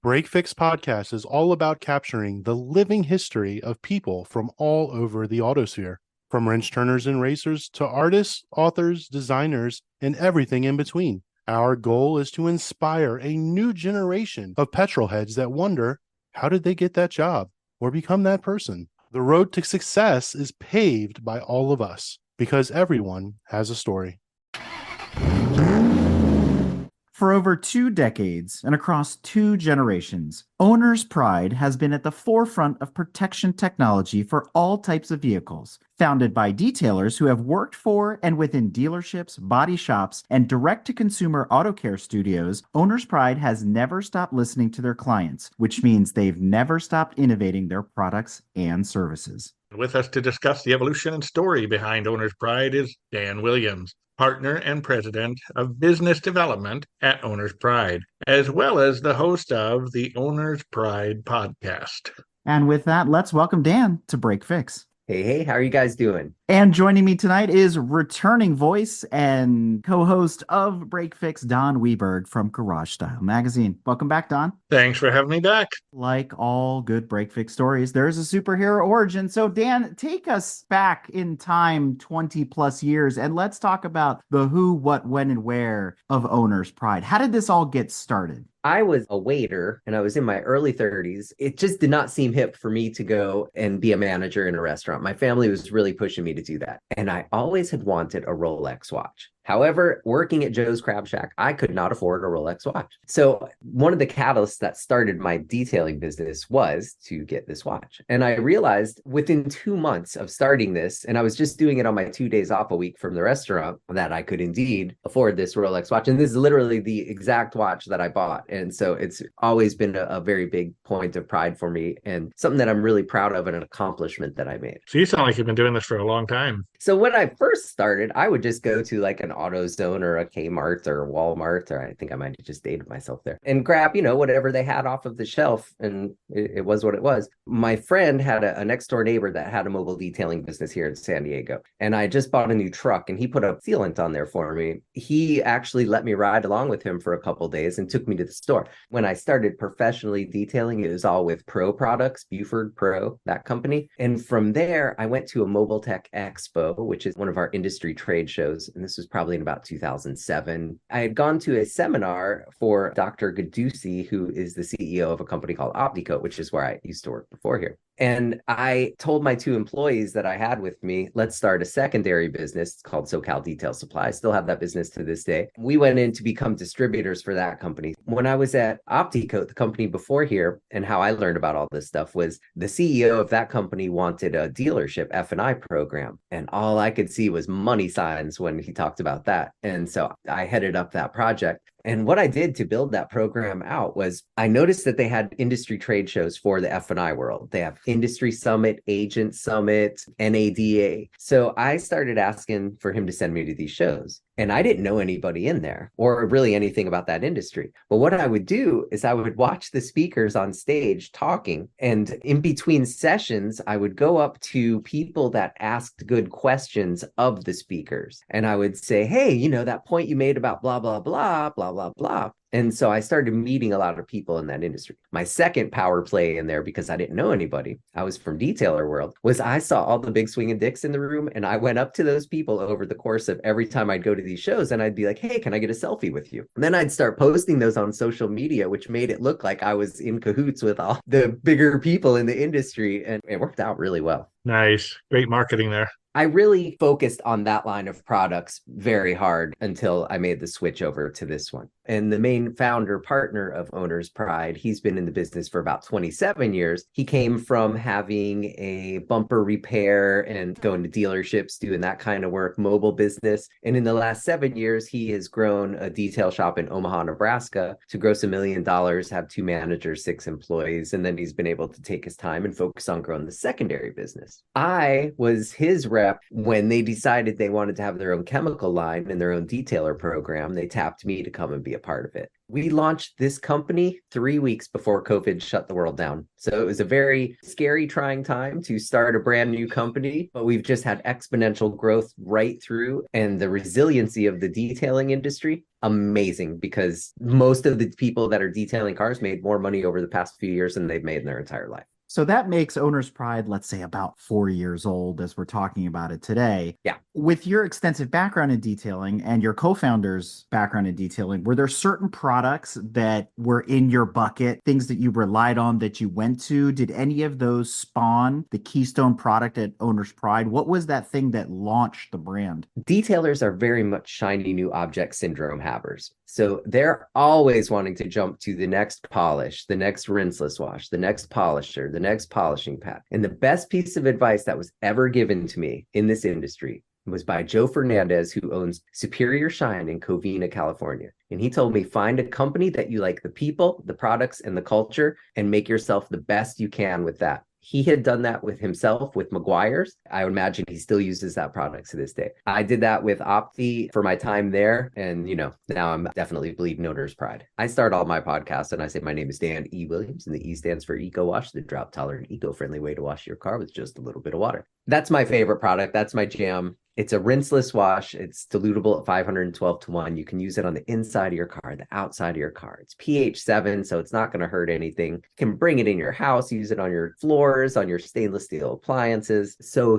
Break Fix Podcast is all about capturing the living history of people from all over the autosphere, from wrench turners and racers to artists, authors, designers, and everything in between. Our goal is to inspire a new generation of petrol heads that wonder, how did they get that job or become that person? The road to success is paved by all of us because everyone has a story. For over 2 decades and across 2 generations, Owner's Pride has been at the forefront of protection technology for all types of vehicles. Founded by detailers who have worked for and within dealerships, body shops, and direct-to-consumer auto care studios, Owner's Pride has never stopped listening to their clients, which means they've never stopped innovating their products and services. With us to discuss the evolution and story behind Owner's Pride is Dan Williams, partner and president of business development at Owner's Pride, as well as the host of the Owner's Pride podcast. And with that, let's welcome Dan to Break Fix. Hey, how are you guys doing? And joining me tonight is returning voice and co-host of Break Fix, Don Weberg from Garage Style Magazine. Welcome back, Don. Thanks for having me back. Like all good Break Fix stories, there is a superhero origin. So, Dan, take us back in time 20 plus years and let's talk about the who, what, when, and where of Owner's Pride. How did this all get started? I was a waiter and I was in my early 30s. It just did not seem hip for me to go and be a manager in a restaurant. My family was really pushing me to do that. And I always had wanted a Rolex watch. However, working at Joe's Crab Shack, I could not afford a Rolex watch. So one of the catalysts that started my detailing business was to get this watch. And I realized within 2 months of starting this, and I was just doing it on my 2 days off a week from the restaurant, that I could indeed afford this Rolex watch. And this is literally the exact watch that I bought. And so it's always been a very big point of pride for me and something that I'm really proud of and an accomplishment that I made. So you sound like you've been doing this for a long time. So when I first started, I would just go to like an AutoZone or a Kmart or a Walmart, or I think I might have just dated myself there, and grab, whatever they had off of the shelf. And it was what it was. My friend had a next door neighbor that had a mobile detailing business here in San Diego. And I just bought a new truck and he put a sealant on there for me. He actually let me ride along with him for a couple of days and took me to the store. When I started professionally detailing, it was all with Pro Products, Buford Pro, that company. And from there, I went to a Mobile Tech Expo, which is one of our industry trade shows. And this was probably in about 2007. I had gone to a seminar for Dr. Gadusi, who is the CEO of a company called Opticoat, which is where I used to work before here. And I told my 2 employees that I had with me, let's start a secondary business. It's called SoCal Detail Supply. I still have that business to this day. We went in to become distributors for that company. When I was at Opticoat, the company before here, and how I learned about all this stuff was the CEO of that company wanted a dealership F&I program. And all I could see was money signs when he talked about that. And so I headed up that project. And what I did to build that program out was I noticed that they had industry trade shows for the F&I world. They have Industry Summit, Agent Summit, NADA. So I started asking for him to send me to these shows. And I didn't know anybody in there or really anything about that industry. But what I would do is I would watch the speakers on stage talking. And in between sessions, I would go up to people that asked good questions of the speakers. And I would say, hey, that point you made about blah, blah, blah, blah, blah, blah. And so I started meeting a lot of people in that industry. My second power play in there, because I didn't know anybody, I was from detailer world, was I saw all the big swinging dicks in the room. And I went up to those people over the course of every time I'd go to these shows and I'd be like, hey, can I get a selfie with you? And then I'd start posting those on social media, which made it look like I was in cahoots with all the bigger people in the industry. And it worked out really well. Nice. Great marketing there. I really focused on that line of products very hard until I made the switch over to this one. And the main founder partner of Owner's Pride, he's been in the business for about 27 years. He came from having a bumper repair and going to dealerships, doing that kind of work, mobile business. And in the last 7 years, he has grown a detail shop in Omaha, Nebraska to gross $1 million, have 2 managers, 6 employees. And then he's been able to take his time and focus on growing the secondary business. I was his rep rep. When they decided they wanted to have their own chemical line and their own detailer program, they tapped me to come and be a part of it. We launched this company 3 weeks before COVID shut the world down. So it was a very scary, trying time to start a brand new company, but we've just had exponential growth right through. And the resiliency of the detailing industry, amazing, because most of the people that are detailing cars made more money over the past few years than they've made in their entire life. So that makes Owner's Pride, let's say, about 4 years old as we're talking about it today. Yeah. With your extensive background in detailing and your co-founder's background in detailing, were there certain products that were in your bucket, things that you relied on that you went to? Did any of those spawn the keystone product at Owner's Pride? What was that thing that launched the brand? Detailers are very much shiny new object syndrome havers. So they're always wanting to jump to the next polish, the next rinseless wash, the next polisher, the next polishing pad. And the best piece of advice that was ever given to me in this industry was by Joe Fernandez, who owns Superior Shine in Covina, California. And he told me, find a company that you like the people, the products, and the culture, and make yourself the best you can with that. He had done that with himself, with Meguiar's. I would imagine he still uses that product to this day. I did that with Opti for my time there. And, now I'm definitely bleeding Owner's Pride. I start all my podcasts and I say, my name is Dan E. Williams, and the E stands for Eco Wash, the drought-tolerant, eco-friendly way to wash your car with just a little bit of water. That's my favorite product. That's my jam. It's a rinseless wash. It's dilutable at 512 to 1. You can use it on the inside of your car, the outside of your car. It's pH 7, so it's not going to hurt anything. You can bring it in your house, use it on your floors, on your stainless steel appliances, so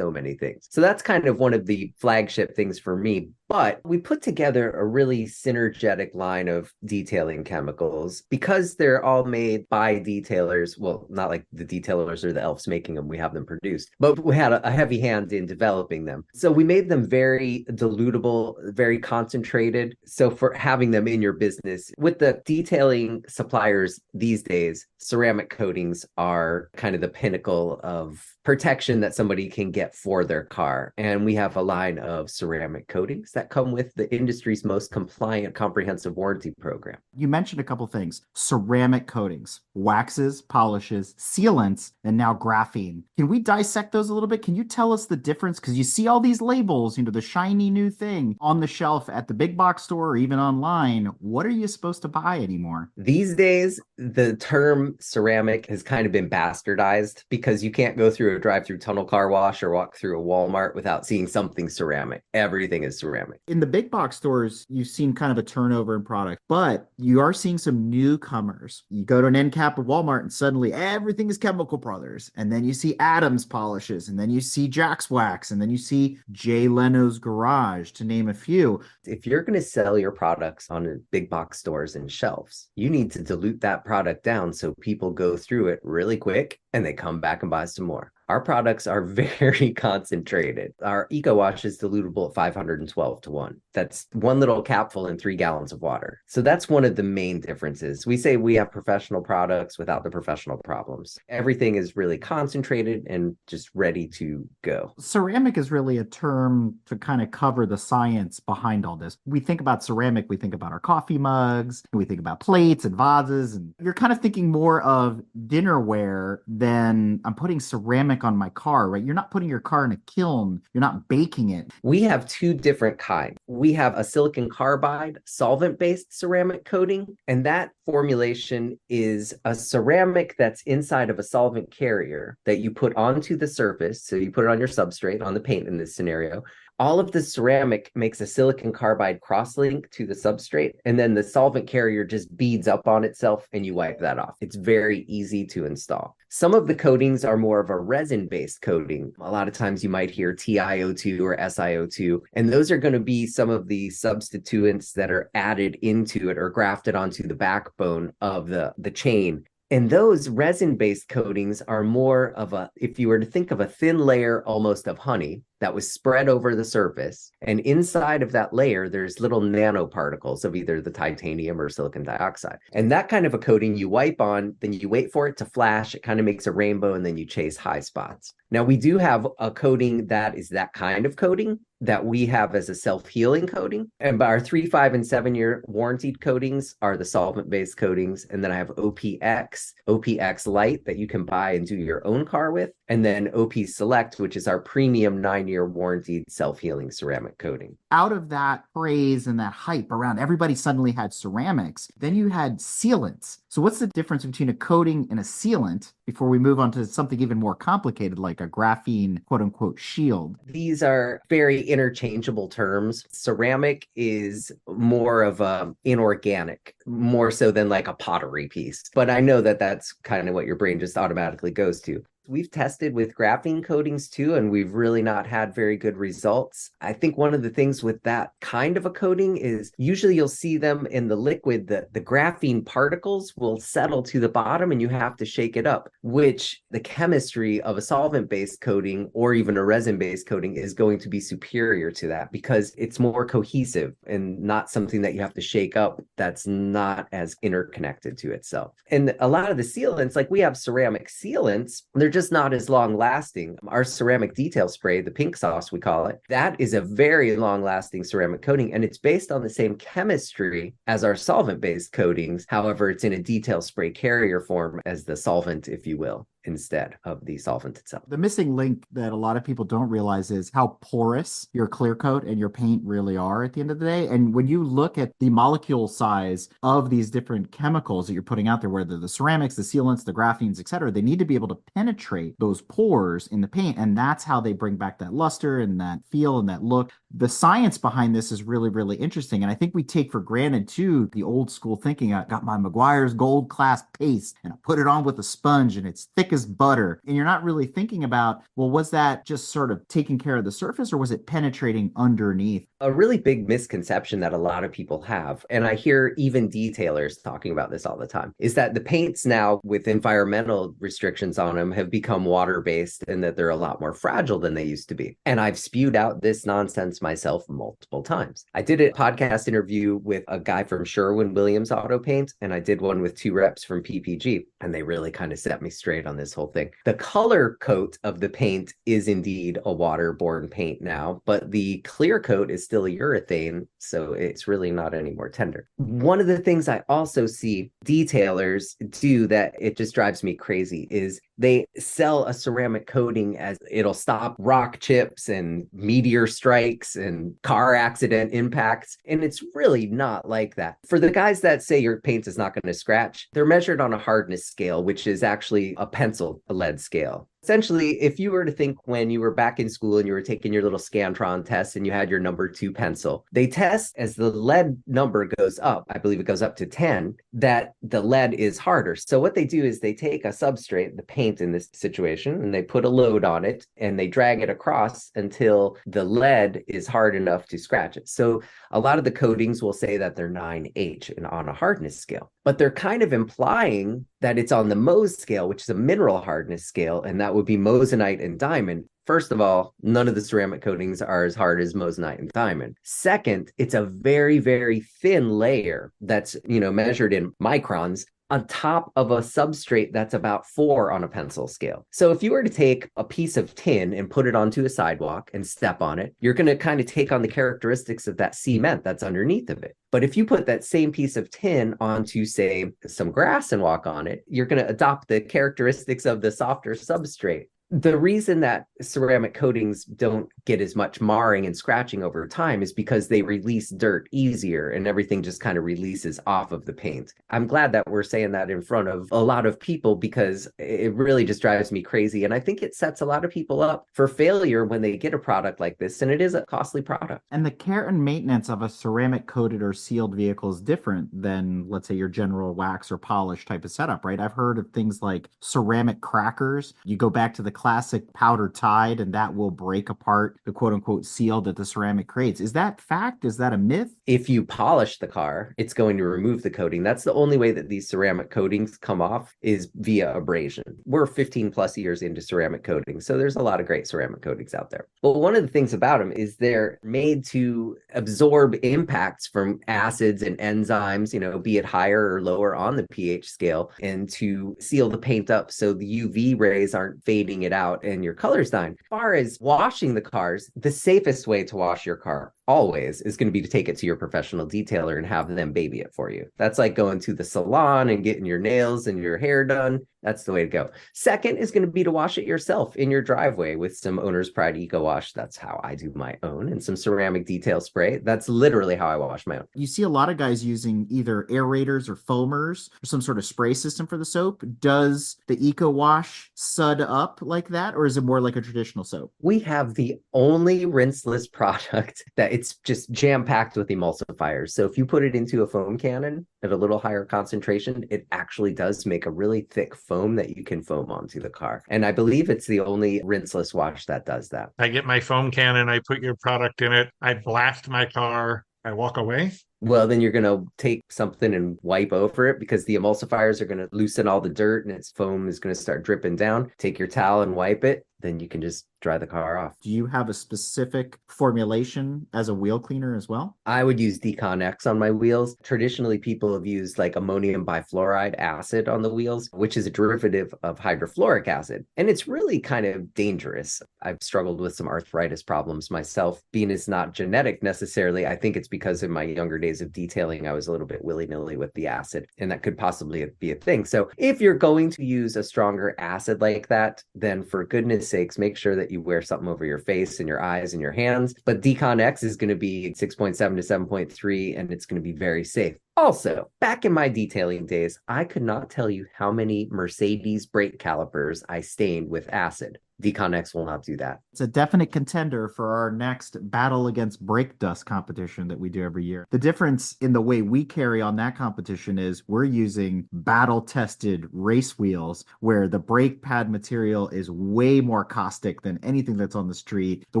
many things. So that's kind of one of the flagship things for me. But we put together a really synergetic line of detailing chemicals because they're all made by detailers. Well, not like the detailers or the elves making them. We have them produced, but we had a heavy hand in developing them. So we made them very dilutable, very concentrated. So for having them in your business, with the detailing suppliers these days, ceramic coatings are kind of the pinnacle of protection that somebody can get for their car. And we have a line of ceramic coatings that come with the industry's most compliant comprehensive warranty program. You mentioned a couple things: ceramic coatings, waxes, polishes, sealants, and now graphene. Can we dissect those a little bit? Can you tell us the difference? Because you see all these labels, the shiny new thing on the shelf at the big box store or even online. What are you supposed to buy anymore? These days, the term ceramic has kind of been bastardized because you can't go through a drive-through tunnel car wash or walk through a Walmart without seeing something ceramic. Everything is ceramic. In the big box stores, you've seen kind of a turnover in product, but you are seeing some newcomers. You go to an end cap of Walmart and suddenly everything is Chemical Brothers. And then you see Adams polishes, and then you see Jack's Wax, and then you see Jay Leno's Garage, to name a few. If you're going to sell your products on big box stores and shelves, you need to dilute that product down so people go through it really quick and they come back and buy some more. Our products are very concentrated. Our Eco Wash is dilutable at 512 to 1. That's one little capful in 3 gallons of water. So that's one of the main differences. We say we have professional products without the professional problems. Everything is really concentrated and just ready to go. Ceramic is really a term to kind of cover the science behind all this. We think about ceramic, we think about our coffee mugs, we think about plates and vases, and you're kind of thinking more of dinnerware than I'm putting ceramic on my car, right? You're not putting your car in a kiln. You're not baking it. We have 2 different kinds. We have a silicon carbide solvent-based ceramic coating, and that formulation is a ceramic that's inside of a solvent carrier that you put onto the surface. So you put it on your substrate, on the paint in this scenario. All of the ceramic makes a silicon carbide crosslink to the substrate, and then the solvent carrier just beads up on itself and you wipe that off. It's very easy to install. Some of the coatings are more of a resin-based coating. A lot of times you might hear TiO2 or SiO2, and those are going to be some of the substituents that are added into it or grafted onto the backbone of the chain. And those resin-based coatings are more of if you were to think of a thin layer almost of honey that was spread over the surface, and inside of that layer, there's little nanoparticles of either the titanium or silicon dioxide. And that kind of a coating you wipe on, then you wait for it to flash, it kind of makes a rainbow, and then you chase high spots. Now, we do have a coating that is that kind of coating that we have as a self-healing coating. And by our 3, 5, and 7-year warranted coatings are the solvent-based coatings. And then I have OPX Light that you can buy and do your own car with. And then OP Select, which is our premium 9-year 1-year warranted self-healing ceramic coating. Out of that praise and that hype around everybody suddenly had ceramics, then you had sealants. So what's the difference between a coating and a sealant before we move on to something even more complicated like a graphene quote unquote shield? These are very interchangeable terms. Ceramic is more of a inorganic, more so than like a pottery piece. But I know that that's kind of what your brain just automatically goes to. We've tested with graphene coatings too, and we've really not had very good results. I think one of the things with that kind of a coating is usually you'll see them in the liquid, the graphene particles will settle to the bottom and you have to shake it up, which the chemistry of a solvent-based coating or even a resin-based coating is going to be superior to that because it's more cohesive and not something that you have to shake up that's not as interconnected to itself. And a lot of the sealants, like we have ceramic sealants, they're just not as long lasting. Our ceramic detail spray, the pink sauce we call it, that is a very long lasting ceramic coating, and it's based on the same chemistry as our solvent based coatings. However, it's in a detail spray carrier form as the solvent, if you will, instead of the solvent itself. The missing link that a lot of people don't realize is how porous your clear coat and your paint really are at the end of the day. And when you look at the molecule size of these different chemicals that you're putting out there, whether the ceramics, the sealants, the graphenes, et cetera, they need to be able to penetrate those pores in the paint. And that's how they bring back that luster and that feel and that look. The science behind this is really, really interesting. And I think we take for granted too, the old school thinking, I got my Meguiar's gold class paste and I put it on with a sponge and it's thick as butter. And you're not really thinking about, well, was that just sort of taking care of the surface or was it penetrating underneath? A really big misconception that a lot of people have, and I hear even detailers talking about this all the time, is that the paints now with environmental restrictions on them have become water-based and that they're a lot more fragile than they used to be. And I've spewed out this nonsense myself multiple times. I did a podcast interview with a guy from Sherwin-Williams Auto Paint, and I did one with 2 reps from PPG, and they really kind of set me straight on this whole thing. The color coat of the paint is indeed a waterborne paint now, but the clear coat is still a urethane, so it's really not any more tender. One of the things I also see detailers do that it just drives me crazy is they sell a ceramic coating as it'll stop rock chips and meteor strikes and car accident impacts, and it's really not like that. For the guys that say your paint is not going to scratch, they're measured on a hardness scale, which is actually a pencil lead scale. Essentially, if you were to think when you were back in school and you were taking your little Scantron test and you had your number 2 pencil, they test as the lead number goes up, I believe it goes up to 10, that the lead is harder. So what they do is they take a substrate, the paint in this situation, and they put a load on it and they drag it across until the lead is hard enough to scratch it. So a lot of the coatings will say that they're 9H and on a hardness scale, but they're kind of implying that it's on the Mohs scale, which is a mineral hardness scale, and that would be moissanite and diamond. First of all, none of the ceramic coatings are as hard as moissanite and diamond. Second, it's a very, very thin layer that's, measured in microns on top of a substrate that's about 4 on a pencil scale. So if you were to take a piece of tin and put it onto a sidewalk and step on it, you're going to kind of take on the characteristics of that cement that's underneath of it. But if you put that same piece of tin onto, say, some grass and walk on it, you're going to adopt the characteristics of the softer substrate. The reason that ceramic coatings don't get as much marring and scratching over time is because they release dirt easier and everything just kind of releases off of the paint. I'm glad that we're saying that in front of a lot of people because it really just drives me crazy. And I think it sets a lot of people up for failure when they get a product like this. And it is a costly product. And the care and maintenance of a ceramic coated or sealed vehicle is different than, let's say, your general wax or polish type of setup, right? I've heard of things like ceramic crackers. You go back to the classic powder tide and that will break apart the quote unquote seal that the ceramic creates. Is that fact? Is that a myth? If you polish the car, it's going to remove the coating. That's the only way that these ceramic coatings come off is via abrasion. We're 15 plus years into ceramic coating, so there's a lot of great ceramic coatings out there. But one of the things about them is they're made to absorb impacts from acids and enzymes, be it higher or lower on the pH scale, and to seal the paint up so the UV rays aren't fading it out and your color's dying. As far as washing the cars, the safest way to wash your car always is going to be to take it to your professional detailer and have them baby it for you. That's like going to the salon and getting your nails and your hair done. That's the way to go. Second is going to be to wash it yourself in your driveway with some Owner's Pride Eco Wash. That's how I do my own, and some ceramic detail spray. That's literally how I wash my own. You see a lot of guys using either aerators or foamers or some sort of spray system for the soap. Does the Eco Wash sud up like that, or is it more like a traditional soap? We have the only rinseless product that it's just jam-packed with emulsifiers. So if you put it into a foam cannon at a little higher concentration, it actually does make a really thick foam that you can foam onto the car. And I believe it's the only rinseless wash that does that. I get my foam cannon, I put your product in it, I blast my car, I walk away. Well, then you're going to take something and wipe over it, because the emulsifiers are going to loosen all the dirt and its foam is going to start dripping down. Take your towel and wipe it. Then you can just dry the car off. Do you have a specific formulation as a wheel cleaner as well? I would use Decon X on my wheels. Traditionally, people have used like ammonium bifluoride acid on the wheels, which is a derivative of hydrofluoric acid. And it's really kind of dangerous. I've struggled with some arthritis problems myself. Being it's not genetic necessarily, I think it's because in my younger days of detailing, I was a little bit willy-nilly with the acid, and that could possibly be a thing. So if you're going to use a stronger acid like that, then for goodness sakes, make sure that you wear something over your face and your eyes and your hands. But Decon X is going to be 6.7 to 7.3, and it's going to be very safe. Also, back in my detailing days, I could not tell you how many Mercedes brake calipers I stained with acid. Decon X will not do that. It's a definite contender for our next battle against brake dust competition that we do every year. The difference in the way we carry on that competition is we're using battle-tested race wheels where the brake pad material is way more caustic than anything that's on the street. The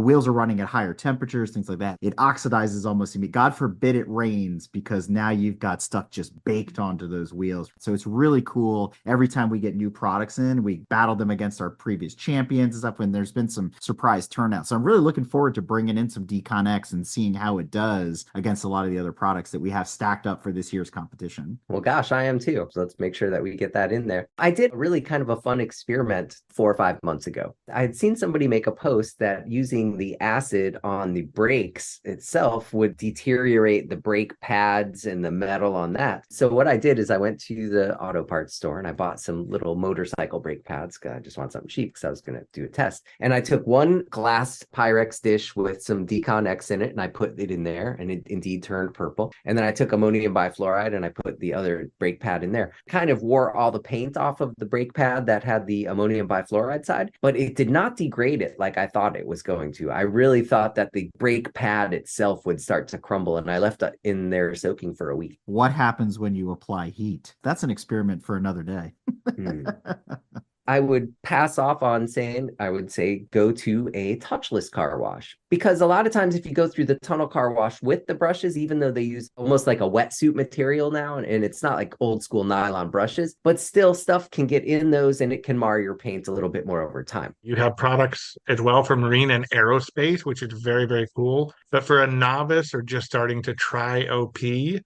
wheels are running at higher temperatures, things like that. It oxidizes almost immediately. God forbid it rains, because now you've got stuff just baked onto those wheels. So it's really cool. Every time we get new products in, we battle them against our previous champions and stuff, when there's been some surprise turnout. So I'm really looking forward to bringing in some Decon X and seeing how it does against a lot of the other products that we have stacked up for this year's competition. Well, gosh, I am too. So let's make sure that we get that in there. I did really kind of a fun experiment 4 or 5 months ago. I had seen somebody make a post that using the acid on the brakes itself would deteriorate the brake pads and the metal on that. So what I did is I went to the auto parts store and I bought some little motorcycle brake pads. I just want something cheap because I was going to do a test. And I took one glass Pyrex dish with some Decon X in it, and I put it in there, and it indeed turned purple. And then I took ammonium bifluoride and I put the other brake pad in there. Kind of wore all the paint off of the brake pad that had the ammonium bifluoride side, but it did not degrade it like I thought it was going to. I really thought that the brake pad itself would start to crumble, and I left it in there soaking for a week. What happens when you apply heat? That's an experiment for another day. I would pass off on saying, I would say, go to a touchless car wash. Because a lot of times if you go through the tunnel car wash with the brushes, even though they use almost like a wetsuit material now, and it's not like old school nylon brushes, but still stuff can get in those and it can mar your paint a little bit more over time. You have products as well for marine and aerospace, which is very, very cool. But for a novice or just starting to try OP,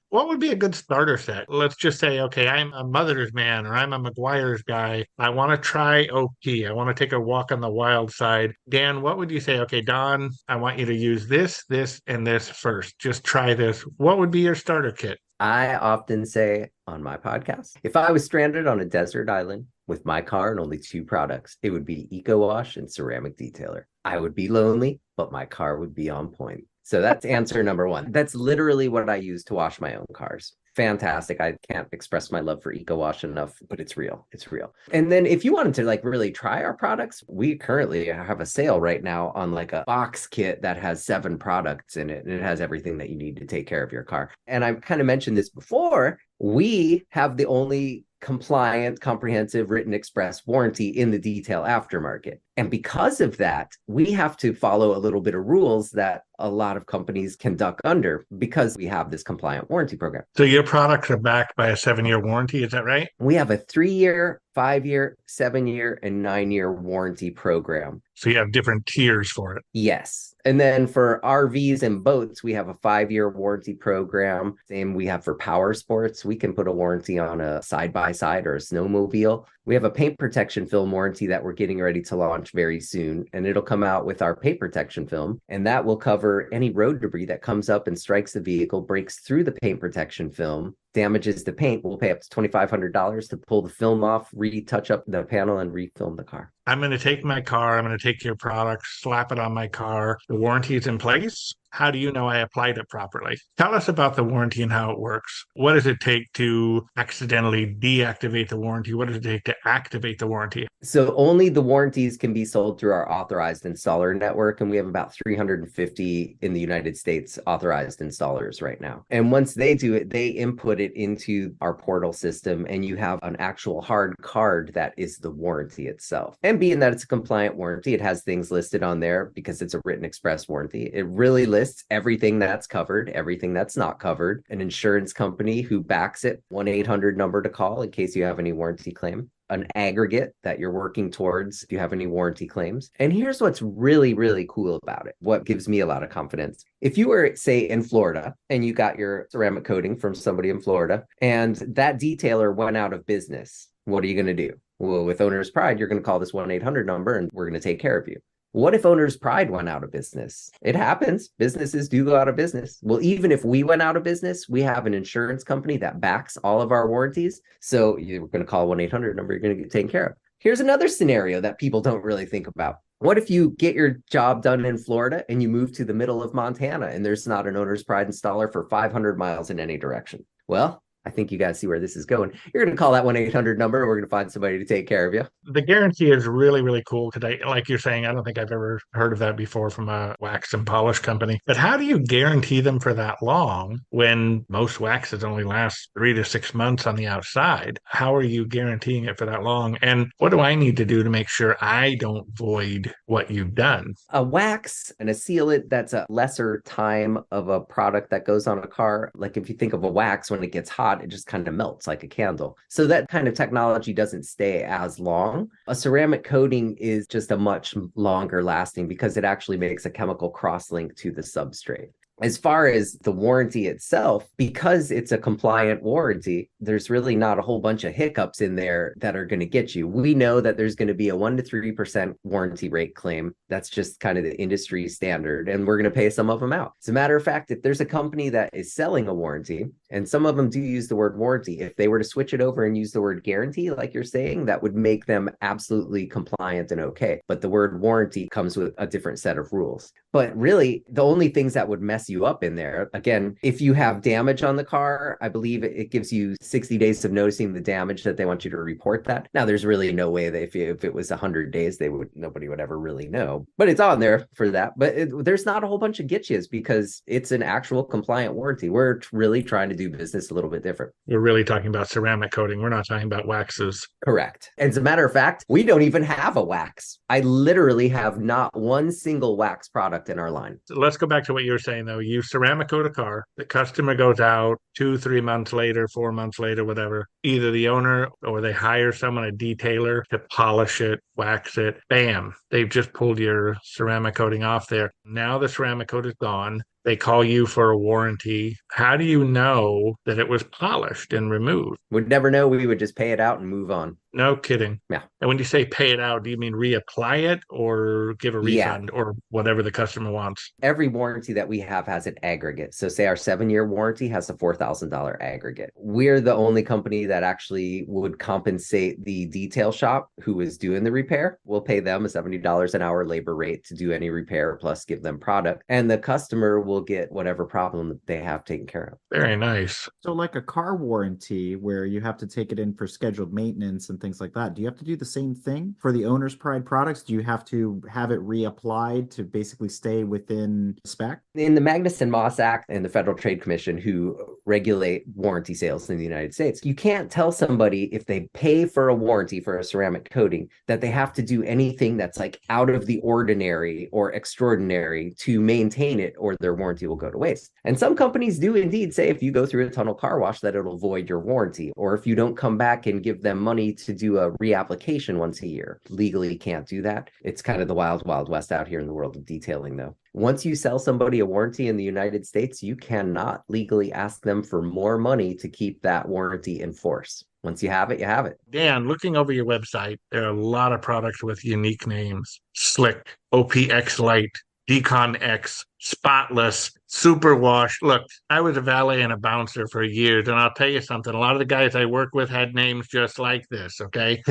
what would be a good starter set? Let's just say, okay, I'm a Mother's man or I'm a McGuire's guy. I want to try OP. I want to take a walk on the wild side. Dan, what would you say? Okay, Don, I want you to use this, this, and this first. Just try this. What would be your starter kit? I often say on my podcast, if I was stranded on a desert island with my car and only 2 products, it would be Eco Wash and Ceramic Detailer. I would be lonely, but my car would be on point. So that's answer number 1. That's literally what I use to wash my own cars. Fantastic. I can't express my love for Eco Wash enough, but it's real. It's real. And then if you wanted to like really try our products, we currently have a sale right now on like a box kit that has 7 products in it, and it has everything that you need to take care of your car. And I kind of mentioned this before, we have the only compliant, comprehensive written express warranty in the detail aftermarket. And because of that, we have to follow a little bit of rules that a lot of companies can duck under because we have this compliant warranty program. So your products are backed by a 7-year warranty, is that right? We have a 3-year, 5-year, 7-year, and 9-year warranty program. So you have different tiers for it. Yes. And then for RVs and boats, we have a 5-year warranty program. Same we have for power sports. We can put a warranty on a side-by-side or a snowmobile. We have a paint protection film warranty that we're getting ready to launch very soon. And it'll come out with our paint protection film. And that will cover any road debris that comes up and strikes the vehicle, breaks through the paint protection film, damages the paint. We'll pay up to $2,500 to pull the film off, retouch up the panel, and refilm the car. I'm going to take my car, I'm going to take your product, slap it on my car. The warranty is in place. How do you know I applied it properly? Tell us about the warranty and how it works. What does it take to accidentally deactivate the warranty? What does it take to activate the warranty? So only the warranties can be sold through our authorized installer network. And we have about 350 in the United States authorized installers right now. And once they do it, they input it into our portal system, and you have an actual hard card that is the warranty itself. And being that it's a compliant warranty, it has things listed on there because it's a written express warranty. It really lists everything that's covered, everything that's not covered, an insurance company who backs it, 1-800 number to call in case you have any warranty claim, an aggregate that you're working towards if you have any warranty claims. And here's what's really, really cool about it, what gives me a lot of confidence. If you were, say, in Florida and you got your ceramic coating from somebody in Florida and that detailer went out of business, what are you going to do? Well, with Owner's Pride, you're going to call this 1-800 number and we're going to take care of you. What if Owner's Pride went out of business? It happens. Businesses do go out of business. Well, even if we went out of business, we have an insurance company that backs all of our warranties. So you're going to call 1-800 number, you're going to get taken care of. Here's another scenario that people don't really think about. What if you get your job done in Florida and you move to the middle of Montana and there's not an Owner's Pride installer for 500 miles in any direction? Well, I think you guys see where this is going. You're going to call that 1-800 number and we're going to find somebody to take care of you. The guarantee is really, really cool because like you're saying, I don't think I've ever heard of that before from a wax and polish company. But how do you guarantee them for that long when most waxes only last 3 to 6 months on the outside? How are you guaranteeing it for that long? And what do I need to do to make sure I don't void what you've done? A wax and a sealant, that's a lesser time of a product that goes on a car. Like if you think of a wax, when it gets hot, it just kind of melts like a candle. So that kind of technology doesn't stay as long. A ceramic coating is just a much longer lasting because it actually makes a chemical cross-link to the substrate. As far as the warranty itself, because it's a compliant warranty, there's really not a whole bunch of hiccups in there that are going to get you. We know that there's going to be a 1 to 3% warranty rate claim. That's just kind of the industry standard, and we're going to pay some of them out. As a matter of fact, if there's a company that is selling a warranty, and some of them do use the word warranty, if they were to switch it over and use the word guarantee, like you're saying, that would make them absolutely compliant and okay. But the word warranty comes with a different set of rules. But really, the only things that would mess you up in there, again, if you have damage on the car, I believe it gives you 60 days of noticing the damage that they want you to report that. Now, there's really no way that if it was 100 days, nobody would ever really know. But it's on there for that. But there's not a whole bunch of get-yous because it's an actual compliant warranty. We're really trying to do business a little bit different. We're really talking about ceramic coating. We're not talking about waxes. Correct. And as a matter of fact, we don't even have a wax. I literally have not one single wax product in our line. So let's go back to what you were saying, though. You ceramic coat a car. The customer goes out 2-3 months later, 4 months later, whatever. Either the owner or they hire someone, a detailer, to polish it, wax it. Bam. They've just pulled your ceramic coating off there. Now the ceramic coat is gone. They call you for a warranty. How do you know that it was polished and removed? Would never know. We would just pay it out and move on. No kidding. Yeah. And when you say pay it out, do you mean reapply it or give a refund or whatever the customer wants? Every warranty that we have has an aggregate. So say our 7-year warranty has a $4,000 aggregate. We're the only company that actually would compensate the detail shop who is doing the repair. We'll pay them a $70 an hour labor rate to do any repair plus give them product. And the customer will get whatever problem that they have taken care of. Very nice. So like a car warranty where you have to take it in for scheduled maintenance and things like that, do you have to do the same thing for the Owner's Pride products? Do you have to have it reapplied to basically stay within spec? In the Magnuson-Moss Act and the Federal Trade Commission, who regulate warranty sales in the United States, you can't tell somebody if they pay for a warranty for a ceramic coating that they have to do anything that's like out of the ordinary or extraordinary to maintain it or their warranty warranty will go to waste. And some companies do indeed say if you go through a tunnel car wash that it'll void your warranty, or if you don't come back and give them money to do a reapplication once a year. Legally can't do that. It's kind of the wild, wild west out here in the world of detailing, though. Once you sell somebody a warranty in the United States, you cannot legally ask them for more money to keep that warranty in force. Once you have it, you have it. Dan, looking over your website, there are a lot of products with unique names. Slick, OPX Light, Decon X, Spotless, Superwash. Look, I was a valet and a bouncer for years, and I'll tell you something. A lot of the guys I work with had names just like this, okay?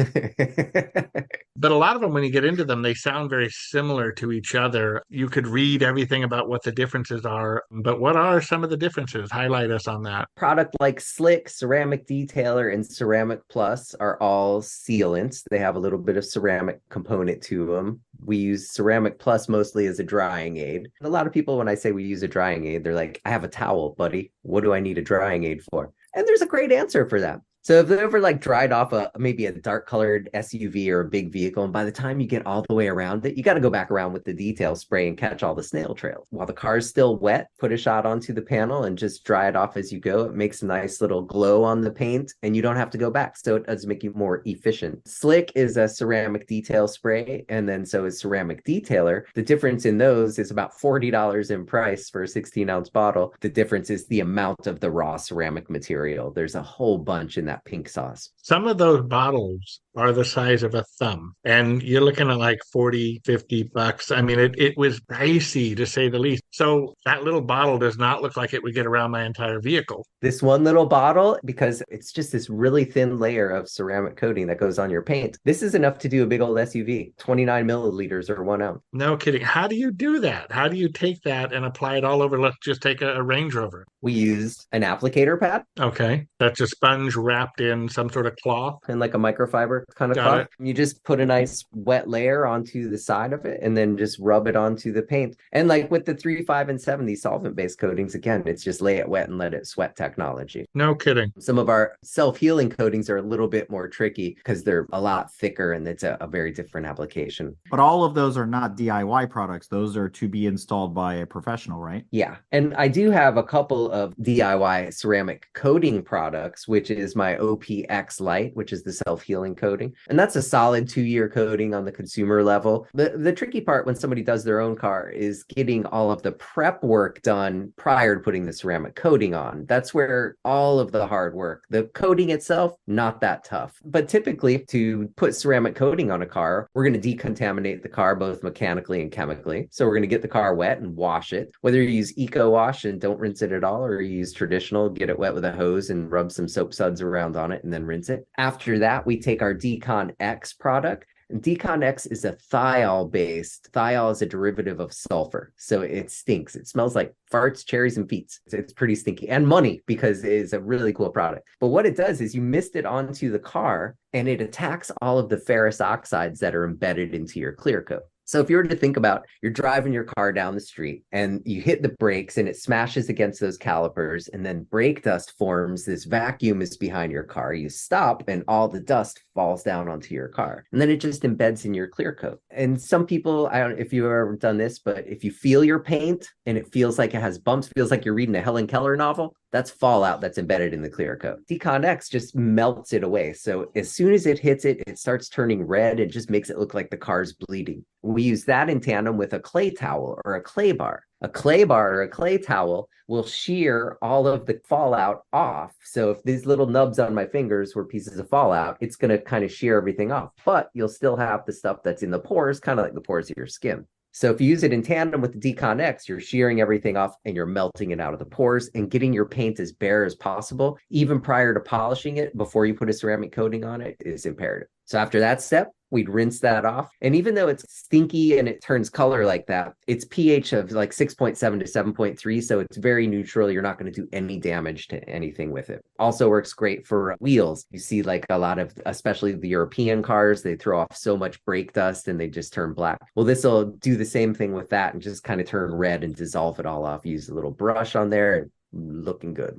But a lot of them, when you get into them, they sound very similar to each other. You could read everything about what the differences are, but what are some of the differences? Highlight us on that. Product like Slick, Ceramic Detailer, and Ceramic Plus are all sealants. They have a little bit of ceramic component to them. We use Ceramic Plus mostly as a drying aid. A lot of people, when I say we use a drying aid, they're like, I have a towel, buddy. What do I need a drying aid for? And there's a great answer for that. So if they've ever like dried off maybe a dark colored SUV or a big vehicle, and by the time you get all the way around it, you got to go back around with the detail spray and catch all the snail trails. While the car's still wet, put a shot onto the panel and just dry it off as you go. It makes a nice little glow on the paint and you don't have to go back. So it does make you more efficient. Slick is a ceramic detail spray, and then so is Ceramic Detailer. The difference in those is about $40 in price for a 16-ounce bottle. The difference is the amount of the raw ceramic material. There's a whole bunch in that pink sauce. Some of those bottles are the size of a thumb, and you're looking at like 40, 50 bucks. I mean, it was pricey to say the least. So that little bottle does not look like it would get around my entire vehicle. This one little bottle, because it's just this really thin layer of ceramic coating that goes on your paint, this is enough to do a big old SUV, 29 milliliters or 1 ounce. No kidding. How do you do that? How do you take that and apply it all over? Let's just take a Range Rover. We used an applicator pad. Okay. That's a sponge wrapped in some sort of cloth. And like a microfiber kind of Got cloth. it. You just put a nice wet layer onto the side of it and then just rub it onto the paint. And like with the 3, 5, and 7, these solvent-based coatings, again, it's just lay it wet and let it sweat technology. No kidding. Some of our self-healing coatings are a little bit more tricky because they're a lot thicker and it's a very different application. But all of those are not DIY products. Those are to be installed by a professional, right? Yeah. And I do have a couple of DIY ceramic coating products, which is my OPX Light, which is the self-healing coating. And that's a solid 2-year coating on the consumer level. The tricky part when somebody does their own car is getting all of the prep work done prior to putting the ceramic coating on. That's where all of the hard work. The coating itself, not that tough. But typically to put ceramic coating on a car, we're going to decontaminate the car both mechanically and chemically. So we're going to get the car wet and wash it. Whether you use eco wash and don't rinse it at all, or you use traditional, get it wet with a hose and rub some soap suds around on it and then rinse it. After that, we take our Decon X product. And Decon X is a thiol based. Thiol is a derivative of sulfur. So it stinks. It smells like farts, cherries, and feet. It's pretty stinky. And money, because it is a really cool product. But what it does is you mist it onto the car and it attacks all of the ferrous oxides that are embedded into your clear coat. So if you were to think about, you're driving your car down the street and you hit the brakes and it smashes against those calipers and then brake dust forms, this vacuum is behind your car. You stop and all the dust falls down onto your car. And then it just embeds in your clear coat. And some people, I don't know if you've ever done this, but if you feel your paint and it feels like it has bumps, feels like you're reading a Helen Keller novel, that's fallout that's embedded in the clear coat. Decon X just melts it away. So as soon as it hits it, it starts turning red. It just makes it look like the car's bleeding. We use that in tandem with a clay towel or a clay bar. A clay bar or a clay towel will shear all of the fallout off. So if these little nubs on my fingers were pieces of fallout, it's going to kind of shear everything off. But you'll still have the stuff that's in the pores, kind of like the pores of your skin. So if you use it in tandem with the Decon X, you're shearing everything off and you're melting it out of the pores and getting your paint as bare as possible, even prior to polishing it before you put a ceramic coating on it, is imperative. So after that step, we'd rinse that off. And even though it's stinky and it turns color like that, it's pH of like 6.7 to 7.3. So it's very neutral. You're not going to do any damage to anything with it. Also works great for wheels. You see like a lot of, especially the European cars, they throw off so much brake dust and they just turn black. Well, this will do the same thing with that and just kind of turn red and dissolve it all off. Use a little brush on there and looking good.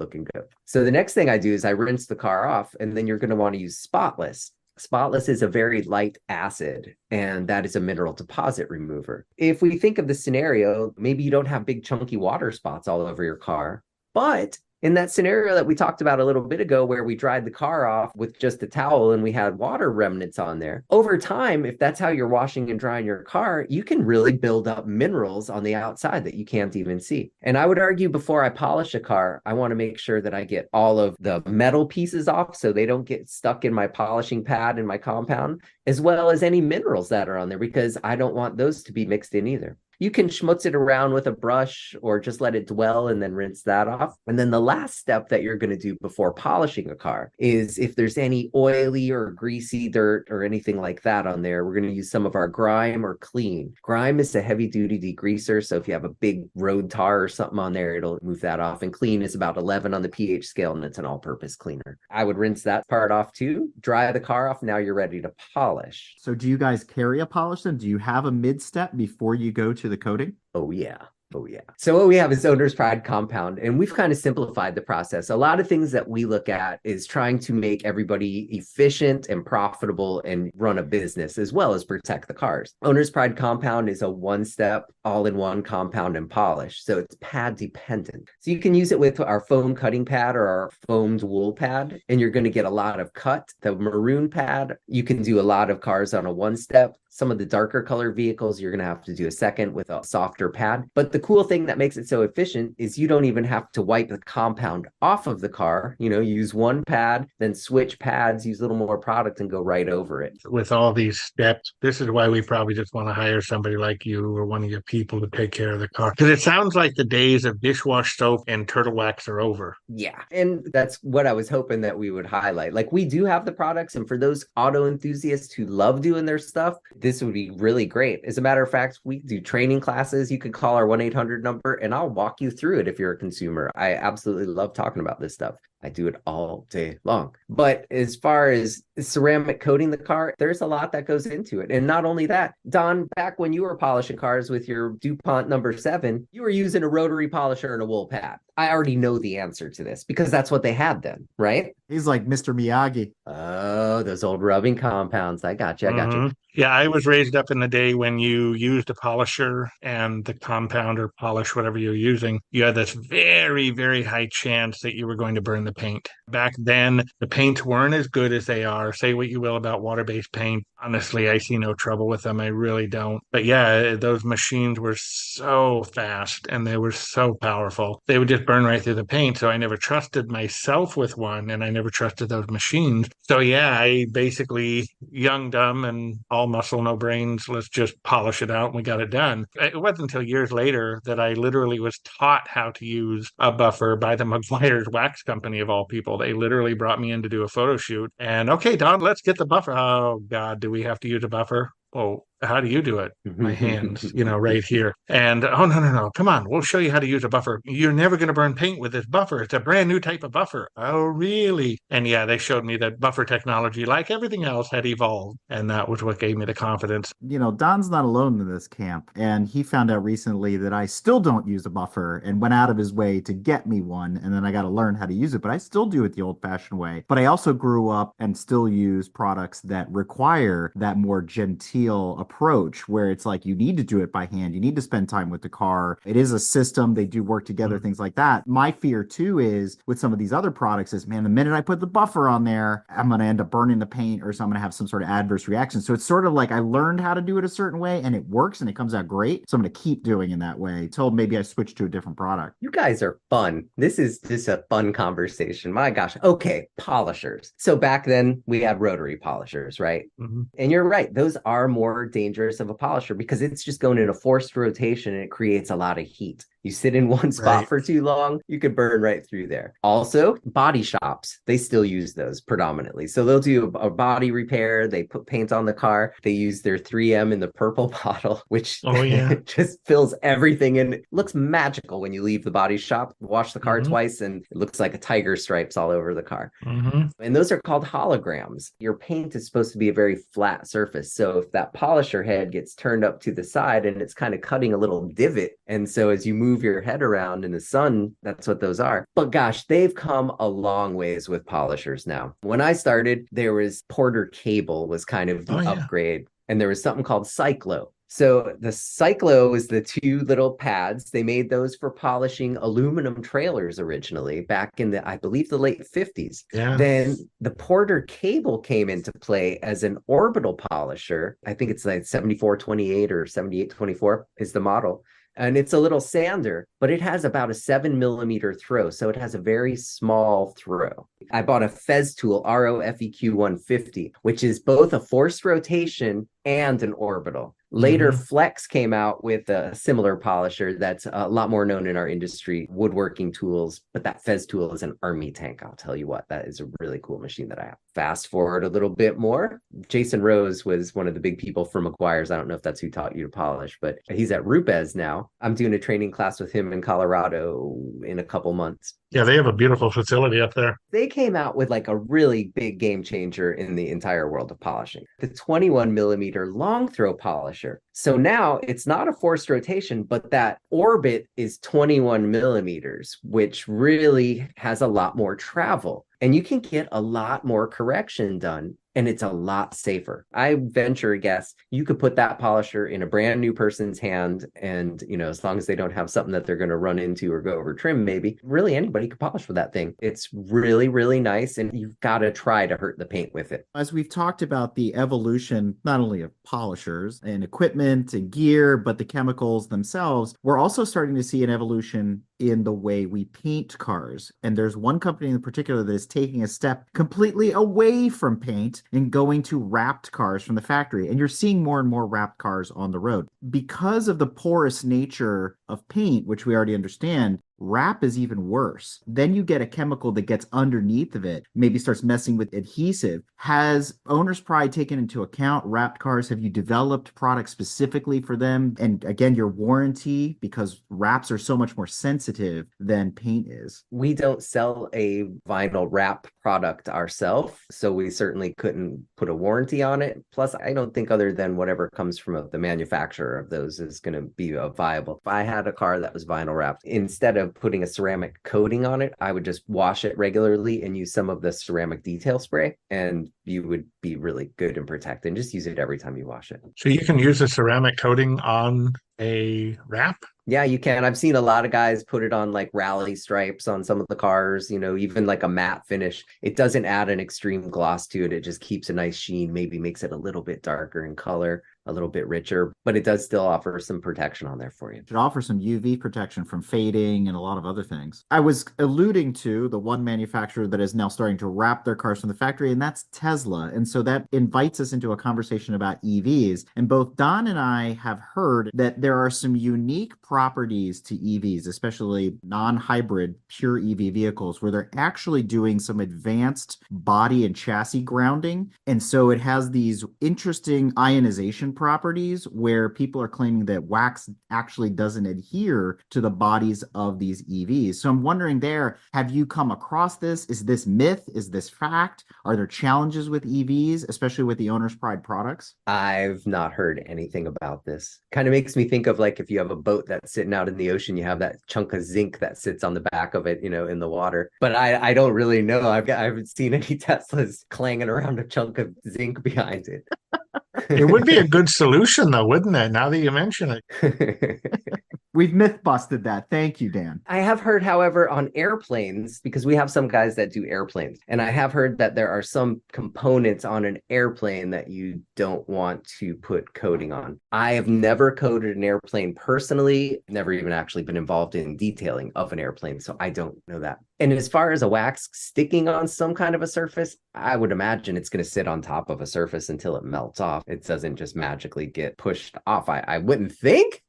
So the next thing I do is I rinse the car off, and then you're going to want to use Spotless. Spotless is a very light acid, and that is a mineral deposit remover. If we think of the scenario, maybe you don't have big chunky water spots all over your car, but in that scenario that we talked about a little bit ago, where we dried the car off with just a towel and we had water remnants on there, over time, if that's how you're washing and drying your car, you can really build up minerals on the outside that you can't even see. And I would argue, before I polish a car, I want to make sure that I get all of the metal pieces off so they don't get stuck in my polishing pad in my compound, as well as any minerals that are on there, because I don't want those to be mixed in either. You can schmutz it around with a brush or just let it dwell and then rinse that off. And then the last step that you're going to do before polishing a car is, if there's any oily or greasy dirt or anything like that on there, we're going to use some of our grime or clean. Grime is a heavy duty degreaser. So if you have a big road tar or something on there, it'll move that off. And clean is about 11 on the pH scale, and it's an all-purpose cleaner. I would rinse that part off too, dry the car off. Now you're ready to polish. So do you guys carry a polish then? Do you have a mid-step before you go to the coating? Oh, yeah. Oh, yeah. So what we have is Owner's Pride Compound, and we've kind of simplified the process. A lot of things that we look at is trying to make everybody efficient and profitable and run a business, as well as protect the cars. Owner's Pride Compound is a one-step, all-in-one compound and polish. So it's pad dependent. So you can use it with our foam cutting pad or our foamed wool pad, and you're going to get a lot of cut. The maroon pad, you can do a lot of cars on a one-step. Some of the darker color vehicles, you're going to have to do a second with a softer pad. But the cool thing that makes it so efficient is you don't even have to wipe the compound off of the car. You know, use one pad, then switch pads, use a little more product, and go right over it. With all these steps, this is why we probably just want to hire somebody like you or one of your people to take care of the car. Because it sounds like the days of dishwash soap and turtle wax are over. Yeah. And that's what I was hoping that we would highlight. Like, we do have the products, and for those auto enthusiasts who love doing their stuff, this would be really great. As a matter of fact, we do training classes. You could call our 1-800 number and I'll walk you through it if you're a consumer. I absolutely love talking about this stuff. I do it all day long. But as far as ceramic coating the car, there's a lot that goes into it. And not only that, Don, back when you were polishing cars with your DuPont number 7, you were using a rotary polisher and a wool pad. I already know the answer to this because that's what they had then, right? He's like Mr. Miyagi. Oh, those old rubbing compounds. I got you. I got you. Yeah, I was raised up in the day when you used a polisher and the compound or polish, whatever you're using, you had this very, very high chance that you were going to burn the paint. Back then, the paints weren't as good as they are. Say what you will about water-based paint. Honestly, I see no trouble with them. I really don't. But yeah, those machines were so fast and they were so powerful. They would just burn right through the paint. So I never trusted myself with one, and I never trusted those machines. So yeah, I basically, young, dumb, and all muscle, no brains, let's just polish it out and we got it done. It wasn't until years later that I literally was taught how to use a buffer by the McGuire's Wax Company, of all people. They literally brought me in to do a photo shoot, and okay, Don, let's get the buffer. Oh God, do we have to use a buffer? Oh, how do you do it? My hands, right here. And oh, no. Come on. We'll show you how to use a buffer. You're never going to burn paint with this buffer. It's a brand new type of buffer. Oh, really? And yeah, they showed me that buffer technology, like everything else, had evolved. And that was what gave me the confidence. Don's not alone in this camp. And he found out recently that I still don't use a buffer and went out of his way to get me one. And then I got to learn how to use it. But I still do it the old fashioned way. But I also grew up and still use products that require that more genteel approach, where it's like you need to do it by hand. You need to spend time with the car. It is a system. They do work together, things like that. My fear too is with some of these other products is, man, the minute I put the buffer on there, I'm going to end up burning the paint, or so I'm going to have some sort of adverse reaction. So it's sort of like I learned how to do it a certain way and it works and it comes out great. So I'm going to keep doing it that way until maybe I switch to a different product. You guys are fun. This is just a fun conversation. My gosh. Okay. Polishers. So back then we had rotary polishers, right? And you're right. Those are more dangerous of a polisher because it's just going in a forced rotation and it creates a lot of heat. You sit in one spot for too long, you could burn right through there. Also, body shops, they still use those predominantly. So they'll do a body repair. They put paint on the car. They use their 3M in the purple bottle, which just fills everything in. It looks magical when you leave the body shop, wash the car twice, and it looks like a tiger stripes all over the car. And those are called holograms. Your paint is supposed to be a very flat surface. So if that polisher head gets turned up to the side and it's kind of cutting a little divot, and so as you move move your head around in the sun, that's what those are. But gosh, they've come a long ways with polishers now. When I started, there was Porter Cable was kind of the upgrade, and there was something called Cyclo. So the Cyclo is the two little pads. They made those for polishing aluminum trailers originally back in the, I believe, the late 50s. Yeah. Then the Porter Cable came into play as an orbital polisher. I think it's like 7428 or 7824 is the model. And it's a little sander, but it has about a 7 millimeter throw. So it has a very small throw. I bought a Fez tool, ROFEQ 150, which is both a forced rotation and an orbital. Later, Flex came out with a similar polisher that's a lot more known in our industry, woodworking tools. But that Fez tool is an army tank. I'll tell you what, that is a really cool machine that I have. Fast forward a little bit more. Jason Rose was one of the big people from McGuire's. I don't know if that's who taught you to polish, but he's at Rupes now. I'm doing a training class with him in Colorado in a couple months. Yeah, they have a beautiful facility up there. They came out with like a really big game changer in the entire world of polishing. The 21 millimeter long throw polisher. So now it's not a forced rotation, but that orbit is 21 millimeters, which really has a lot more travel. And you can get a lot more correction done, and it's a lot safer. I venture a guess you could put that polisher in a brand new person's hand, and as long as they don't have something that they're going to run into or go over trim, maybe really anybody could polish with that thing. It's really, really nice, and you've got to try to hurt the paint with it. As we've talked about the evolution, not only of polishers and equipment and gear, but the chemicals themselves, we're also starting to see an evolution in the way we paint cars. And there's one company in particular that is taking a step completely away from paint and going to wrapped cars from the factory. And you're seeing more and more wrapped cars on the road. Because of the porous nature of paint, which we already understand, wrap is even worse. Then you get a chemical that gets underneath of it, maybe starts messing with adhesive. Has Owner's Pride taken into account wrapped cars? Have you developed products specifically for them? And again, your warranty, because wraps are so much more sensitive than paint is. We don't sell a vinyl wrap product ourselves, so we certainly couldn't put a warranty on it. Plus, I don't think other than whatever comes from the manufacturer of those is going to be viable. If I had a car that was vinyl wrapped, instead of putting a ceramic coating on it, I would just wash it regularly and use some of the ceramic detail spray, and you would be really good and protected. And just use it every time you wash it. So you can use a ceramic coating on a wrap? Yeah, you can. I've seen a lot of guys put it on like rally stripes on some of the cars, even like a matte finish. It doesn't add an extreme gloss to it. It just keeps a nice sheen, maybe makes it a little bit darker in color, a little bit richer, but it does still offer some protection on there for you. It offers some UV protection from fading and a lot of other things. I was alluding to the one manufacturer that is now starting to wrap their cars from the factory, and that's Tesla. And so that invites us into a conversation about EVs. And both Don and I have heard that there are some unique properties to EVs, especially non-hybrid pure EV vehicles, where they're actually doing some advanced body and chassis grounding. And so it has these interesting ionization properties where people are claiming that wax actually doesn't adhere to the bodies of these EVs. So I'm wondering there, have you come across this? Is this myth? Is this fact? Are there challenges with EVs, especially with the Owner's Pride products? I've not heard anything about this. Kind of makes me think of like if you have a boat that's sitting out in the ocean, you have that chunk of zinc that sits on the back of it, in the water. But I don't really know. I haven't seen any Teslas clanging around a chunk of zinc behind it. It would be a good solution, though, wouldn't it? Now that you mention it. We've myth busted that. Thank you, Dan. I have heard, however, on airplanes, because we have some guys that do airplanes, and I have heard that there are some components on an airplane that you don't want to put coating on. I have never coated an airplane personally, never even actually been involved in detailing of an airplane, so I don't know that. And as far as a wax sticking on some kind of a surface, I would imagine it's going to sit on top of a surface until it melts off. It doesn't just magically get pushed off. I wouldn't think.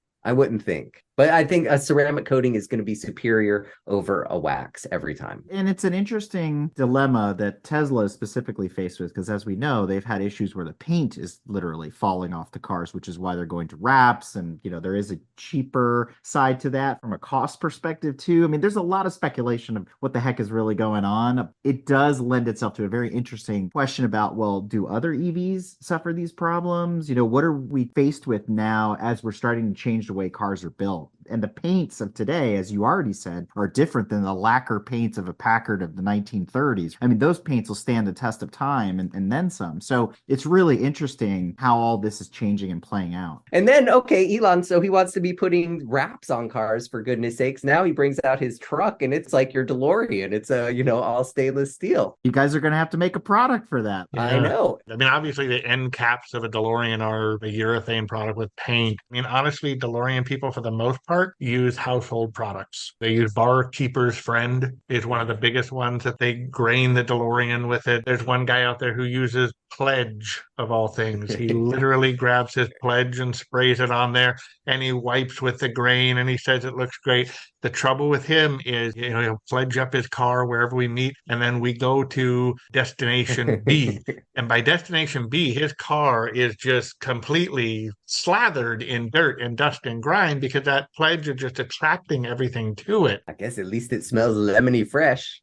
But I think a ceramic coating is going to be superior over a wax every time. And it's an interesting dilemma that Tesla is specifically faced with, because as we know, they've had issues where the paint is literally falling off the cars, which is why they're going to wraps. And, there is a cheaper side to that from a cost perspective, too. I mean, there's a lot of speculation of what the heck is really going on. It does lend itself to a very interesting question about, well, do other EVs suffer these problems? What are we faced with now as we're starting to change the way cars are built? And the paints of today, as you already said, are different than the lacquer paints of a Packard of the 1930s. I mean, those paints will stand the test of time and then some. So it's really interesting how all this is changing and playing out. And then, okay, Elon, so he wants to be putting wraps on cars, for goodness sakes. Now he brings out his truck and it's like your DeLorean. It's all stainless steel. You guys are going to have to make a product for that. Yeah. I know. I mean, obviously the end caps of a DeLorean are a urethane product with paint. I mean, honestly, DeLorean people, for the most part, use household products. They use Barkeeper's Friend is one of the biggest ones that they grain the DeLorean with it. There's one guy out there who uses Pledge, of all things. He literally grabs his Pledge and sprays it on there, and he wipes with the grain, and he says it looks great. The trouble with him is, he'll pledge up his car wherever we meet, and then we go to destination B. And by destination B, his car is just completely slathered in dirt and dust and grime because that pledge is just attracting everything to it. I guess at least it smells lemony fresh.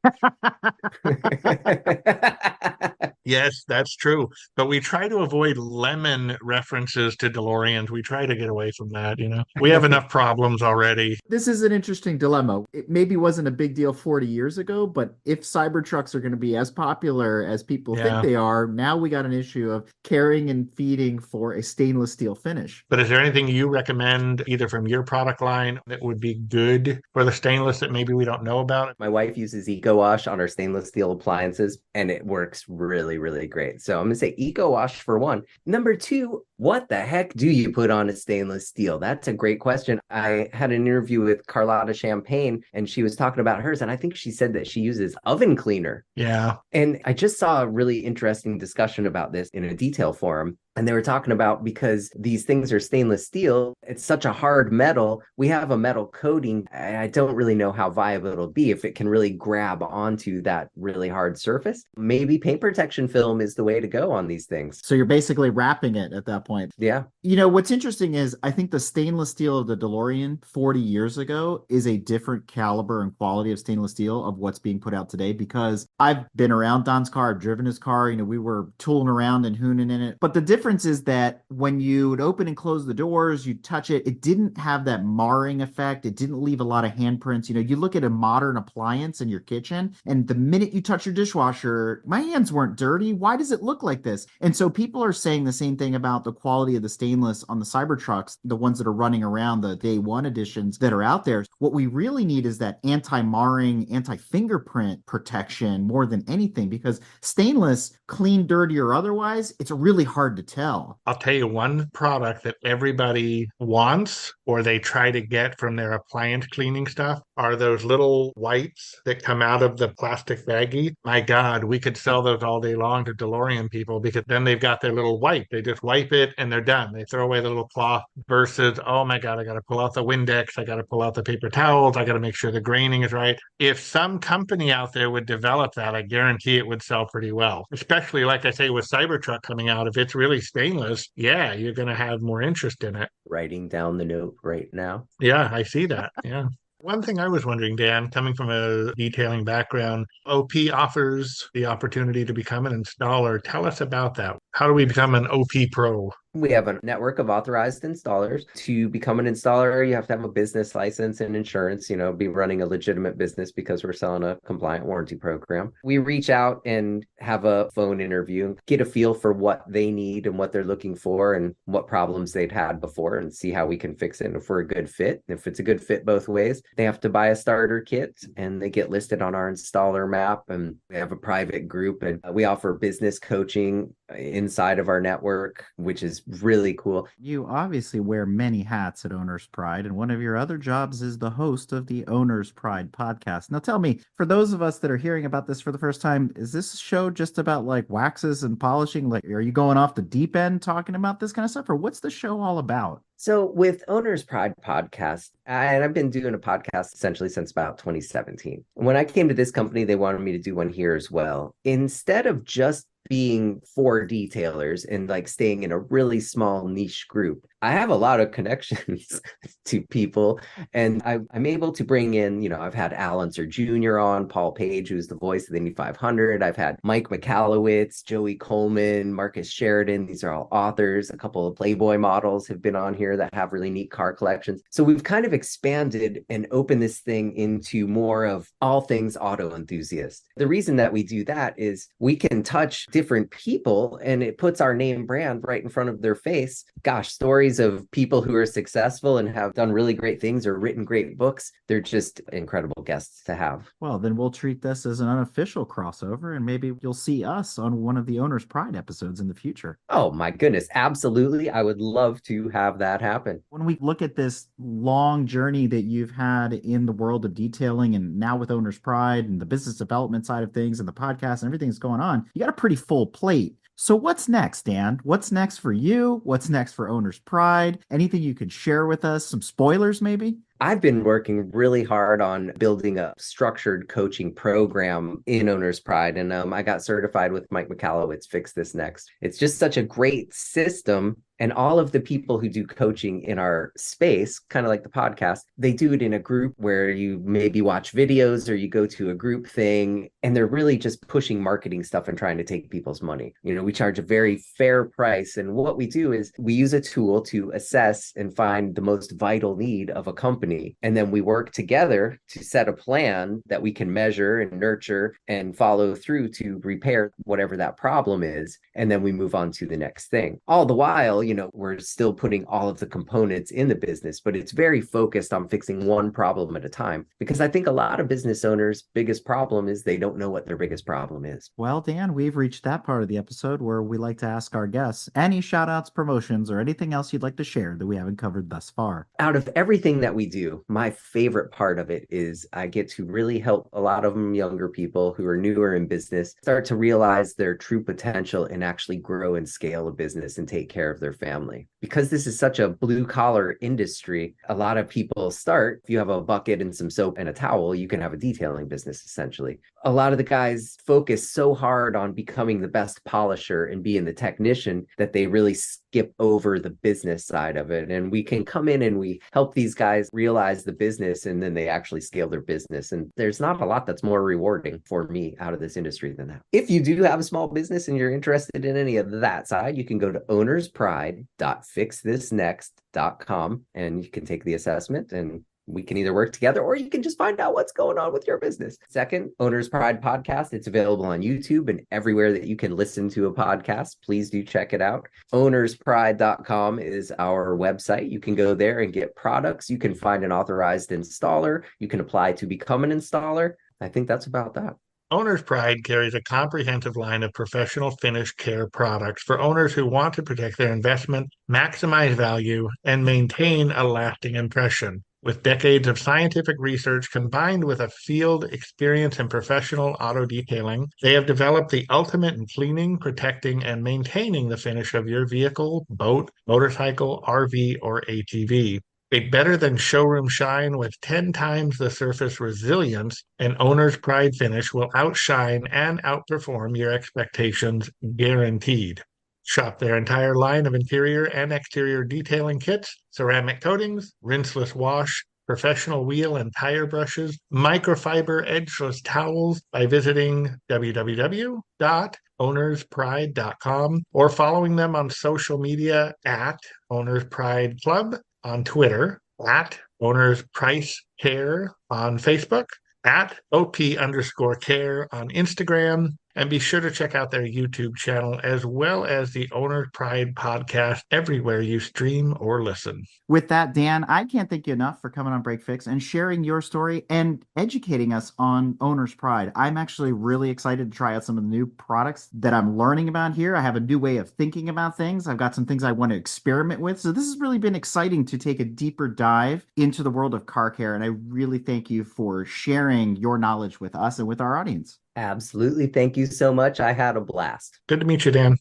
Yes, that's true. But we try to avoid lemon references to DeLoreans. We try to get away from that, We have enough problems already. This is an interesting dilemma. It maybe wasn't a big deal 40 years ago, but if Cybertrucks are going to be as popular as people think they are, now we got an issue of carrying and feeding for a stainless steel finish. But is there anything you recommend, either from your product line, that would be good for the stainless that maybe we don't know about? My wife uses Eco Wash on our stainless steel appliances, and it works really, really great. So I'm going to say Eco Wash for one. Number two, what the heck do you put on a stainless steel? That's a great question. I had an interview with Carlotta Champagne, and she was talking about hers, and I think she said that she uses oven cleaner. Yeah. And I just saw a really interesting discussion about this in a detail forum. And they were talking about, because these things are stainless steel, it's such a hard metal. We have a metal coating. I don't really know how viable it'll be if it can really grab onto that really hard surface. Maybe paint protection film is the way to go on these things. So you're basically wrapping it at that point. Yeah. What's interesting is I think the stainless steel of the DeLorean 40 years ago is a different caliber and quality of stainless steel of what's being put out today, because I've been around Don's car, I've driven his car, we were tooling around and hooning in it. But the difference is that when you would open and close the doors, you touch it, it didn't have that marring effect. It didn't leave a lot of handprints. You look at a modern appliance in your kitchen, and the minute you touch your dishwasher, my hands weren't dirty. Why does it look like this? And so people are saying the same thing about the quality of the stainless on the Cybertrucks, the ones that are running around, the day one editions that are out there. What we really need is that anti-marring, anti-fingerprint protection more than anything, because stainless, clean, dirty, or otherwise, it's really hard to tell. I'll tell you one product that everybody wants or they try to get from their appliance cleaning stuff are those little wipes that come out of the plastic baggie. My God, we could sell those all day long to DeLorean people, because then they've got their little wipe. They just wipe it and they're done. They throw away the little cloth versus, oh my God, I got to pull out the Windex. I got to pull out the paper towels. I got to make sure the graining is right. If some company out there would develop that, I guarantee it would sell pretty well, especially like I say with Cybertruck coming out. If it's really stainless, yeah, you're going to have more interest in it. Writing down the note right now. Yeah, I see that. Yeah. One thing I was wondering, Dan, coming from a detailing background, OP offers the opportunity to become an installer. Tell us about that. How do we become an OP Pro? We have a network of authorized installers. To become an installer, you have to have a business license and insurance, be running a legitimate business, because we're selling a compliant warranty program. We reach out and have a phone interview and get a feel for what they need and what they're looking for and what problems they'd had before, and see how we can fix it. And if we're a good fit, if it's a good fit both ways, they have to buy a starter kit and they get listed on our installer map. And we have a private group, and we offer business coaching inside of our network, which is really cool. You obviously wear many hats at Owner's Pride, and one of your other jobs is the host of the Owner's Pride podcast. Now tell me, for those of us that are hearing about this for the first time, is this show just about like waxes and polishing? Like, are you going off the deep end talking about this kind of stuff, or what's the show all about? So with Owner's Pride podcast, and I've been doing a podcast essentially since about 2017. When I came to this company, they wanted me to do one here as well. Instead of just being for detailers and like staying in a really small niche group, I have a lot of connections to people, and I'm able to bring in, I've had Al Unser Jr. on, Paul Page, who's the voice of the Indy 500. I've had Mike McAllowitz, Joey Coleman, Marcus Sheridan. These are all authors. A couple of Playboy models have been on here that have really neat car collections. So we've kind of expanded and opened this thing into more of all things auto enthusiast. The reason that we do that is we can touch different people and it puts our name brand right in front of their face. Gosh, stories of people who are successful and have done really great things or written great books. They're just incredible guests to have. Well, then we'll treat this as an unofficial crossover, and maybe you'll see us on one of the Owner's Pride episodes in the future. Oh my goodness, absolutely. I would love to have that happen. When we look at this long journey that you've had in the world of detailing and now with Owner's Pride and the business development side of things and the podcast and everything that's going on, you got a pretty full plate. So what's next, Dan? What's next for you? What's next for Owner's Pride? Anything you could share with us? Some spoilers, maybe? I've been working really hard on building a structured coaching program in Owner's Pride, and I got certified with Mike McAllowitz, Fix This Next. It's just such a great system. And all of the people who do coaching in our space, kind of like the podcast, they do it in a group where you maybe watch videos or you go to a group thing, and they're really just pushing marketing stuff and trying to take people's money. We charge a very fair price. And what we do is we use a tool to assess and find the most vital need of a company. And then we work together to set a plan that we can measure and nurture and follow through to repair whatever that problem is. And then we move on to the next thing. All the while, we're still putting all of the components in the business, but it's very focused on fixing one problem at a time. Because I think a lot of business owners' biggest problem is they don't know what their biggest problem is. Well, Dan, we've reached that part of the episode where we like to ask our guests any shout outs, promotions, or anything else you'd like to share that we haven't covered thus far. Out of everything that we do, my favorite part of it is I get to really help a lot of them younger people who are newer in business start to realize their true potential and actually grow and scale a business and take care of their family. Because this is such a blue collar industry, a lot of people start, if you have a bucket and some soap and a towel, you can have a detailing business essentially. A lot of the guys focus so hard on becoming the best polisher and being the technician that they really skip over the business side of it. And we can come in and we help these guys realize the business, and then they actually scale their business. And there's not a lot that's more rewarding for me out of this industry than that. If you do have a small business and you're interested in any of that side, you can go to ownerspride.fixthisnext.com and you can take the assessment, and we can either work together or you can just find out what's going on with your business. Second, Owner's Pride podcast. It's available on YouTube and everywhere that you can listen to a podcast. Please do check it out. Ownerspride.com is our website. You can go there and get products. You can find an authorized installer. You can apply to become an installer. I think that's about that. Owner's Pride carries a comprehensive line of professional finish care products for owners who want to protect their investment, maximize value, and maintain a lasting impression. With decades of scientific research combined with a field experience in professional auto detailing, they have developed the ultimate in cleaning, protecting, and maintaining the finish of your vehicle, boat, motorcycle, RV, or ATV. A better than showroom shine with 10 times the surface resilience, an Owner's Pride finish will outshine and outperform your expectations, guaranteed. Shop their entire line of interior and exterior detailing kits, ceramic coatings, rinseless wash, professional wheel and tire brushes, microfiber edgeless towels by visiting www.ownerspride.com or following them on social media at Owners Pride Club on Twitter, at Owners Price Care on Facebook, at OP_care on Instagram, and be sure to check out their YouTube channel as well as the Owner's Pride podcast everywhere you stream or listen. With that, Dan, I can't thank you enough for coming on Break Fix and sharing your story and educating us on Owner's Pride. I'm actually really excited to try out some of the new products that I'm learning about here. I have a new way of thinking about things. I've got some things I want to experiment with. So this has really been exciting to take a deeper dive into the world of car care. And I really thank you for sharing your knowledge with us and with our audience. Absolutely. Thank you so much. I had a blast. Good to meet you, Dan.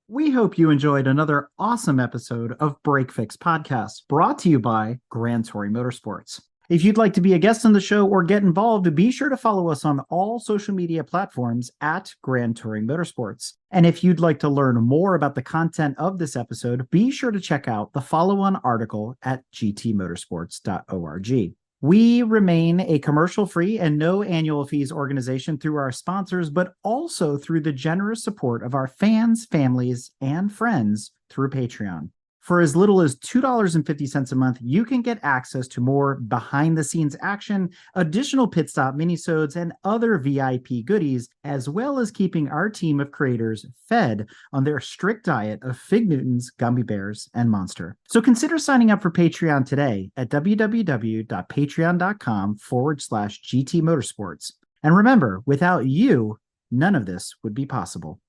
We hope you enjoyed another awesome episode of Break Fix Podcast, brought to you by Grand Touring Motorsports. If you'd like to be a guest on the show or get involved, be sure to follow us on all social media platforms at Grand Touring Motorsports. And if you'd like to learn more about the content of this episode, be sure to check out the follow-on article at gtmotorsports.org. We remain a commercial-free and no annual fees organization through our sponsors, but also through the generous support of our fans, families, and friends through Patreon. For as little as $2.50 a month, you can get access to more behind-the-scenes action, additional pit stop minisodes, and other VIP goodies, as well as keeping our team of creators fed on their strict diet of Fig Newtons, Gummy Bears, and Monster. So consider signing up for Patreon today at www.patreon.com/GT Motorsports. And remember, without you, none of this would be possible.